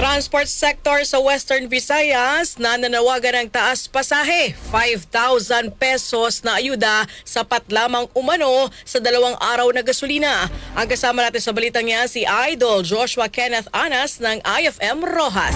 Transport sector sa Western Visayas na nanawagan ng taas pasahe. 5,000 pesos na ayuda sapat lamang umano sa 2 araw na gasolina. Ang kasama natin sa balitang yan si Idol Joshua Kenneth Anas ng IFM Rojas.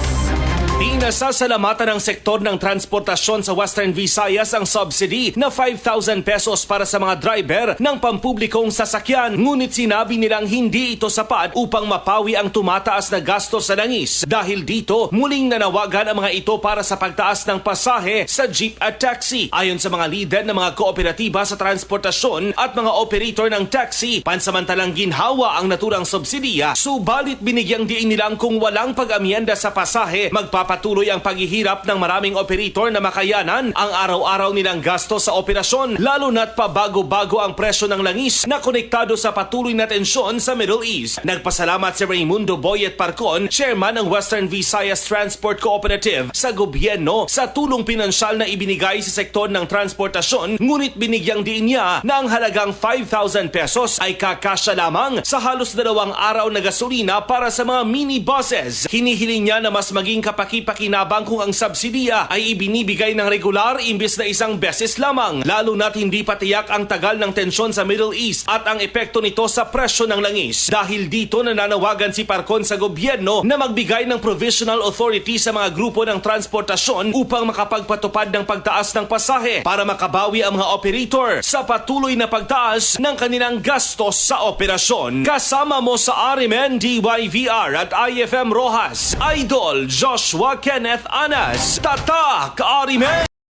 Pinasasalamatan ng sektor ng transportasyon sa Western Visayas ang subsidy na 5,000 pesos para sa mga driver ng pampublikong sasakyan. Ngunit sinabi nilang hindi ito sapat upang mapawi ang tumataas na gasto sa langis. Dahil dito, muling nanawagan ang mga ito para sa pagtaas ng pasahe sa jeep at taxi. Ayon sa mga lider ng mga kooperatiba sa transportasyon at mga operator ng taxi, pansamantalang ginhawa ang naturang subsidiya, subalit binigyang diin nilang kung walang pag-amyenda sa pasahe, magpapatuloy ang paghihirap ng maraming operator na makayanan ang araw-araw nilang gasto sa operasyon, lalo na't pabago-bago ang presyo ng langis na konektado sa patuloy na tensyon sa Middle East. Nagpasalamat si Raimundo Boyet Parcon, chairman ng Western Visayas Transport Cooperative, sa gobyerno sa tulong pinansyal na ibinigay sa sektor ng transportasyon, ngunit binigyang diin niya na ang halagang 5,000 pesos ay kakasya lamang sa halos 2 araw na gasolina para sa mga minibuses. Hinihiling niya na mas maging kapakipakinabang kung ang subsidiya ay ibinibigay ng regular imbis na isang beses lamang, lalo na't hindi patiyak ang tagal ng tensyon sa Middle East at ang epekto nito sa presyo ng langis. Dahil dito nananawagan si Parcon sa gobyerno na magbigay ng provisional authority sa mga grupo ng transportasyon upang makapagpatupad ng pagtaas ng pasahe para makabawi ang mga operator sa patuloy na pagtaas ng kanilang gastos sa operasyon. Kasama mo sa RMN DYVR at IFM Rojas, Idol Joshua Kenneth Anas, Tatak RMN!